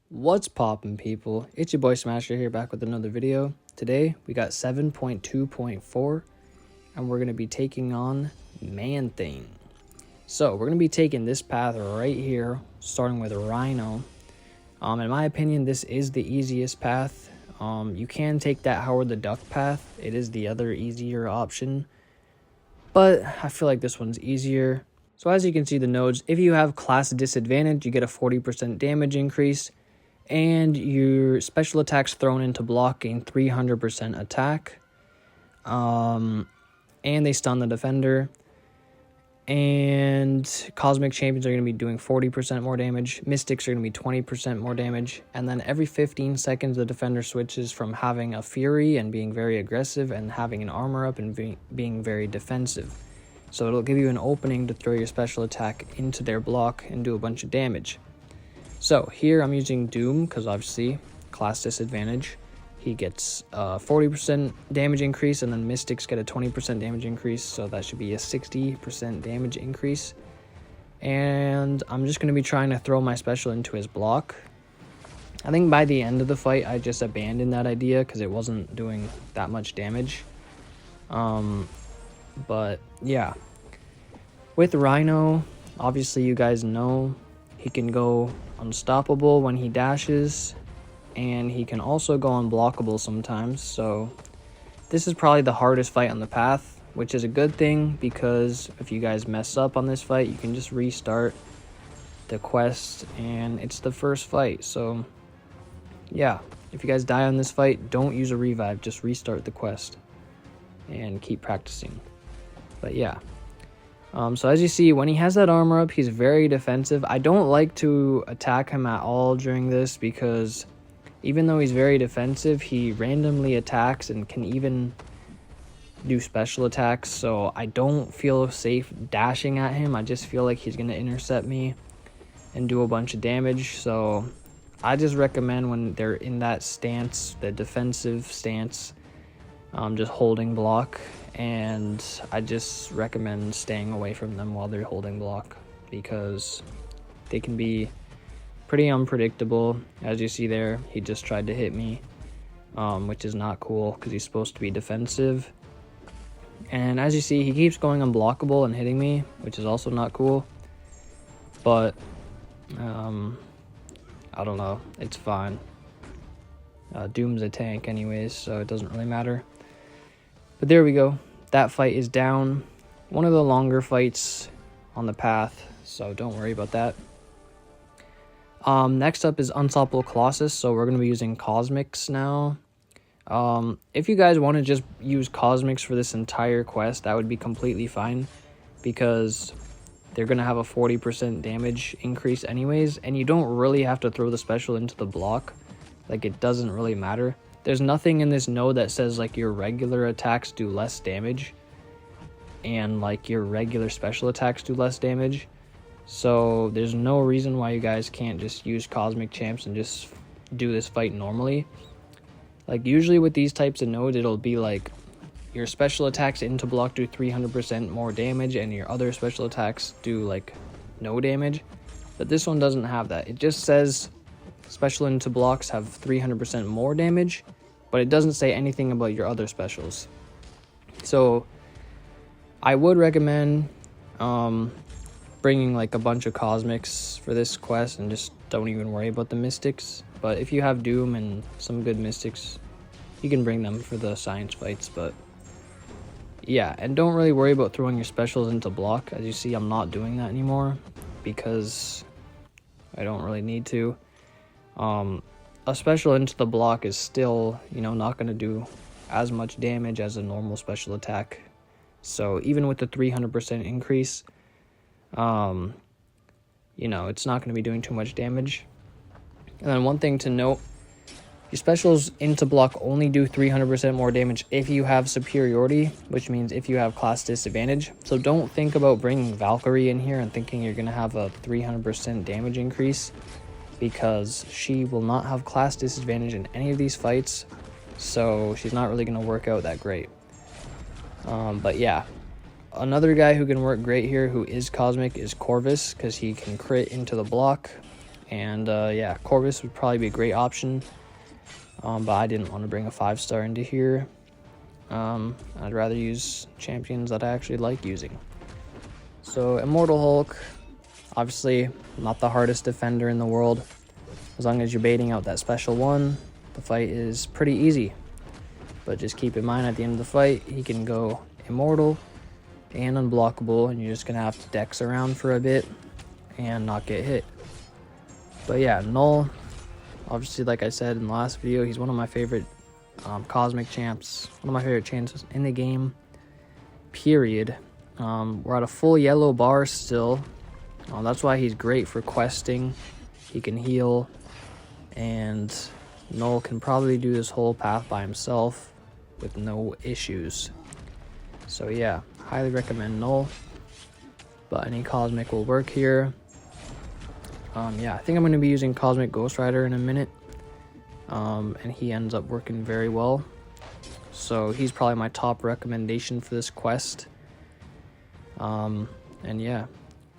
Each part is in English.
What's poppin', people? It's your boy Smasher here, back with another video. Today we got 7.2.4 and we're going to be taking on Man-Thing. So we're going to be taking this path right here, starting with Rhino. In my opinion, this is the easiest path. You can take that Howard the Duck path. It is the other easier option, but I feel like this one's easier. So as you can see the nodes, if you have class disadvantage, you get a 40% damage increase. And your special attacks thrown into block gain 300% attack. And they stun the defender. And Cosmic Champions are going to be doing 40% more damage. Mystics are going to be 20% more damage. And then every 15 seconds, the defender switches from having a Fury and being very aggressive and having an armor up and being very defensive. So it'll give you an opening to throw your special attack into their block and do a bunch of damage. So here I'm using Doom because obviously class disadvantage. He gets 40% damage increase, and then Mystics get a 20% damage increase, so that should be a 60% damage increase. And I'm just going to be trying to throw my special into his block. I think by the end of the fight I just abandoned that idea because it wasn't doing that much damage. But yeah, with Rhino, obviously you guys know he can go unstoppable when he dashes, and he can also go unblockable sometimes. So this is probably the hardest fight on the path, which is a good thing because if you guys mess up on this fight, you can just restart the quest and it's the first fight. So yeah, if you guys die on this fight, don't use a revive, just restart the quest and keep practicing. But yeah, so as you see, when he has that armor up, he's very defensive. I don't like to attack him at all during this because even though he's very defensive, he randomly attacks and can even do special attacks. So I don't feel safe dashing at him. I just feel like he's going to intercept me and do a bunch of damage. So I just recommend when they're in that stance, the defensive stance, just holding block. And I just recommend staying away from them while they're holding block because they can be pretty unpredictable. As you see there, he just tried to hit me, which is not cool because he's supposed to be defensive. And as you see, he keeps going unblockable and hitting me, which is also not cool. But I don't know, it's fine. Doom's a tank anyways, so it doesn't really matter. But there we go. That fight is down. One of the longer fights on the path, so don't worry about that. Next up is Unstoppable Colossus, so we're going to be using Cosmics now. If you guys want to just use Cosmics for this entire quest, that would be completely fine, because they're going to have a 40% damage increase anyways, and you don't really have to throw the special into the block. Like, it doesn't really matter. There's nothing in this node that says like your regular attacks do less damage and like your regular special attacks do less damage. So there's no reason why you guys can't just use Cosmic Champs and just do this fight normally. Like usually with these types of nodes, it'll be like your special attacks into block do 300% more damage and your other special attacks do like no damage. But this one doesn't have that. It just says special into blocks have 300% more damage, but it doesn't say anything about your other specials. So I would recommend bringing like a bunch of Cosmics for this quest and just don't even worry about the Mystics. But if you have Doom and some good Mystics, you can bring them for the science fights. But yeah, and don't really worry about throwing your specials into block. As you see, I'm not doing that anymore because I don't really need to. A special into the block is still, not going to do as much damage as a normal special attack. So even with the 300% increase, it's not going to be doing too much damage. And then one thing to note, your specials into block only do 300% more damage if you have superiority, which means if you have class disadvantage. So don't think about bringing Valkyrie in here and thinking you're going to have a 300% damage increase, because she will not have class disadvantage in any of these fights, so she's not really going to work out that great. But yeah, another guy who can work great here who is Cosmic is Corvus, because he can crit into the block And yeah, Corvus would probably be a great option, but I didn't want to bring a 5-star into here. I'd rather use champions that I actually like using. So Immortal Hulk, obviously not the hardest defender in the world. As long as you're baiting out that special one, the fight is pretty easy. But just keep in mind, at the end of the fight, he can go immortal and unblockable, and you're just gonna have to dex around for a bit and not get hit. But yeah, Null, obviously, like I said in the last video, he's one of my favorite cosmic champs, one of my favorite champs in the game, period. We're at a full yellow bar still. That's why he's great for questing. He can heal, and Null can probably do this whole path by himself with no issues. So yeah, highly recommend Null, but any cosmic will work here. Yeah, I think I'm going to be using Cosmic Ghost Rider in a minute, and he ends up working very well. So he's probably my top recommendation for this quest. And yeah,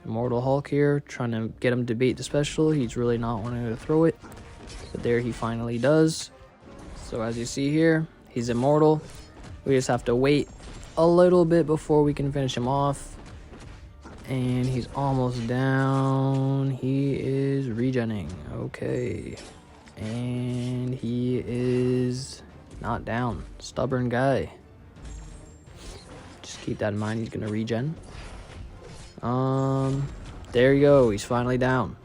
Immortal Hulk here, trying to get him to bait the special. He's really not wanting to throw it, but there he finally does. So as you see here, he's immortal. We just have to wait a little bit before we can finish him off. And he's almost down. He is regenning. Okay. And he is not down. Stubborn guy. Just keep that in mind. He's going to regen. There you go. He's finally down.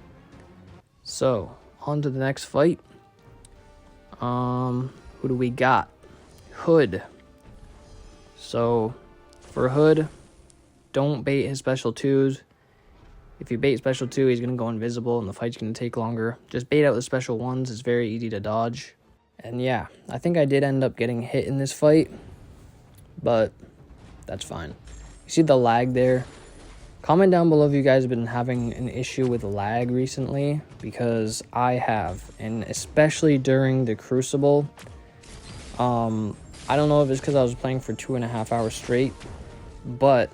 So, on to the next fight. Who do we got? Hood. So, for Hood, don't bait his special 2s. If you bait special 2, he's going to go invisible and the fight's going to take longer. Just bait out the special 1s. It's very easy to dodge. And yeah, I think I did end up getting hit in this fight, but that's fine. You see the lag there? Comment down below if you guys have been having an issue with lag recently, because I have, and especially during the Crucible. I don't know if it's because I was playing for 2.5 hours straight, but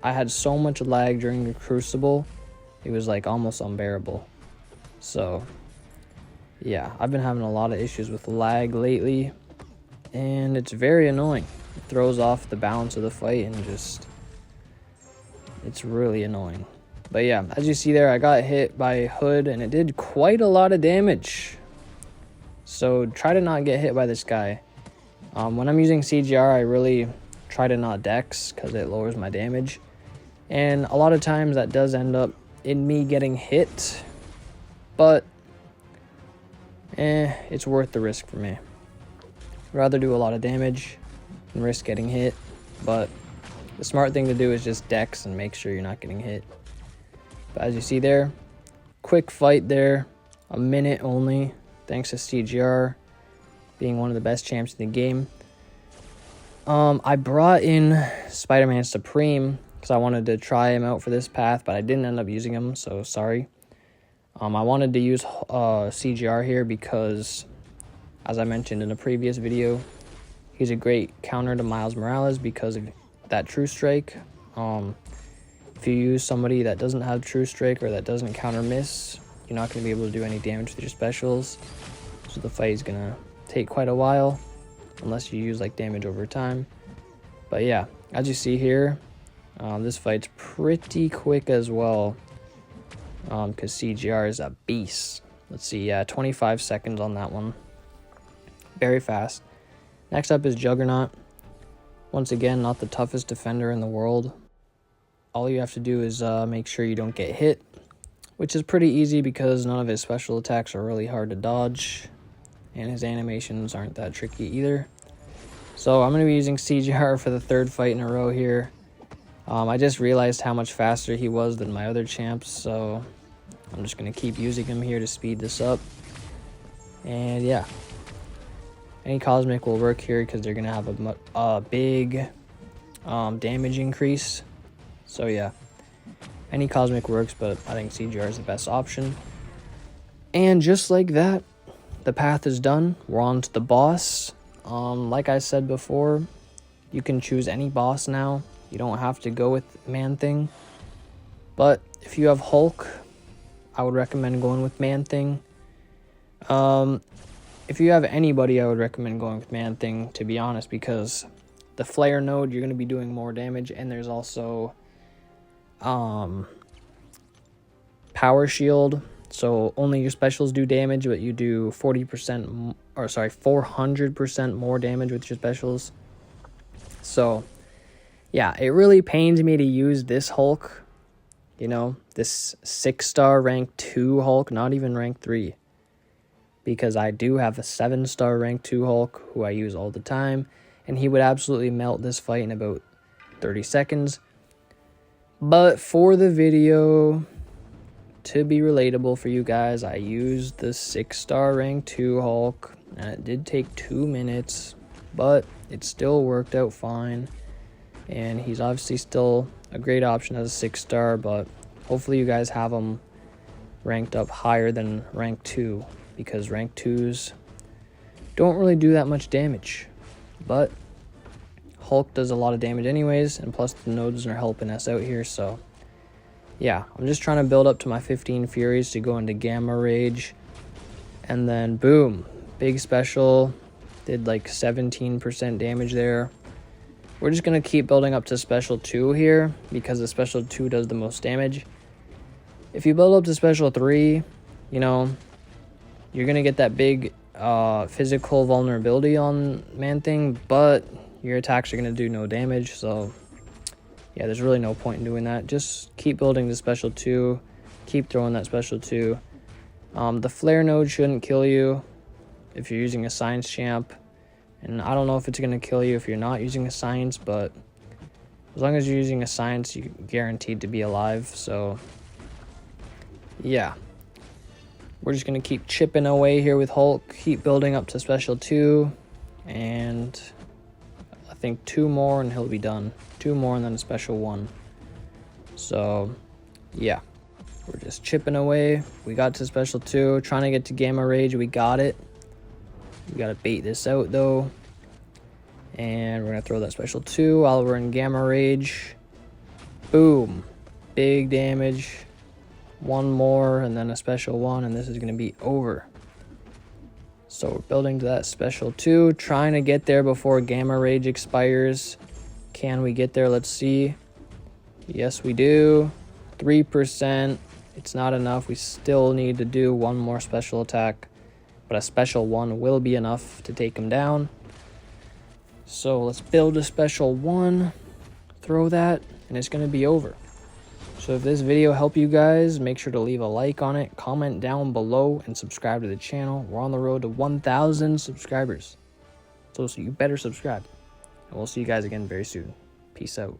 I had so much lag during the Crucible, it was like almost unbearable. So yeah, I've been having a lot of issues with lag lately, and it's very annoying. It throws off the balance of the fight, and just, it's really annoying. But yeah, as you see there, I got hit by Hood, and it did quite a lot of damage. So try to not get hit by this guy. When I'm using CGR, I really try to not dex, because it lowers my damage. And a lot of times that does end up in me getting hit, but it's worth the risk for me. I'd rather do a lot of damage and risk getting hit, but the smart thing to do is just dex and make sure you're not getting hit. But as you see there, quick fight there, a minute only, thanks to CGR being one of the best champs in the game. I brought in Spider-Man Supreme because I wanted to try him out for this path, but I didn't end up using him, so sorry. I wanted to use CGR here because, as I mentioned in a previous video, he's a great counter to Miles Morales because of that True Strike. If you use somebody that doesn't have True Strike or that doesn't counter miss, you're not going to be able to do any damage with your specials. So the fight is going to take quite a while, unless you use like damage over time. But yeah, as you see here, this fight's pretty quick as well, because CGR is a beast. Let's see, yeah, 25 seconds on that one. Very fast. Next up is Juggernaut. Once again, not the toughest defender in the world. All you have to do is make sure you don't get hit, which is pretty easy because none of his special attacks are really hard to dodge, and his animations aren't that tricky either. So I'm going to be using CGR for the third fight in a row here. I just realized how much faster he was than my other champs, so I'm just going to keep using him here to speed this up. And yeah, any Cosmic will work here because they're going to have a big damage increase. So yeah, any Cosmic works, but I think CGR is the best option. And just like that, the path is done. We're on to the boss. Like I said before, you can choose any boss now. You don't have to go with Man-Thing. But if you have Hulk, I would recommend going with Man-Thing. If you have anybody, I would recommend going with Man-Thing, to be honest, because the Flare node, you're going to be doing more damage, and there's also Power Shield, so only your specials do damage, but you do 400% more damage with your specials. So, yeah, it really pains me to use this Hulk, you know, this 6-star rank 2 Hulk, not even rank 3. Because I do have a 7-star rank 2 Hulk, who I use all the time, and he would absolutely melt this fight in about 30 seconds. But for the video, to be relatable for you guys, I used the 6-star rank 2 Hulk, and it did take 2 minutes, but it still worked out fine. And he's obviously still a great option as a 6-star, but hopefully you guys have him ranked up higher than rank 2, because rank 2s don't really do that much damage. But Hulk does a lot of damage anyways, and plus the nodes are helping us out here, so yeah, I'm just trying to build up to my 15 Furies to go into Gamma Rage, and then boom, big special, did like 17% damage there. We're just going to keep building up to special 2 here, because the special 2 does the most damage. If you build up to special 3, you know, you're going to get that big physical vulnerability on Man-Thing, but your attacks are going to do no damage, so yeah, there's really no point in doing that. Just keep building the special 2, keep throwing that special 2. The Flare node shouldn't kill you if you're using a Science Champ, and I don't know if it's going to kill you if you're not using a Science, but as long as you're using a Science, you're guaranteed to be alive, so yeah. We're just going to keep chipping away here with Hulk, keep building up to special 2, and I think 2 more and he'll be done. 2 more and then a special 1. So, yeah. We're just chipping away. We got to special 2, trying to get to Gamma Rage. We got it. We got to bait this out, though. And we're going to throw that special 2 while we're in Gamma Rage. Boom. Big damage. 1 more and then a special 1, and this is going to be over. So we're building to that special 2, trying to get there before Gamma Rage expires. Can we get there? Let's see. Yes, we do. 3%. It's not enough. We still need to do 1 more special attack, but a special 1 will be enough to take him down. So let's build a special 1, throw that, and it's going to be over. So if this video helped you guys, make sure to leave a like on it, comment down below, and subscribe to the channel. We're on the road to 1,000 subscribers. So you better subscribe. And we'll see you guys again very soon. Peace out.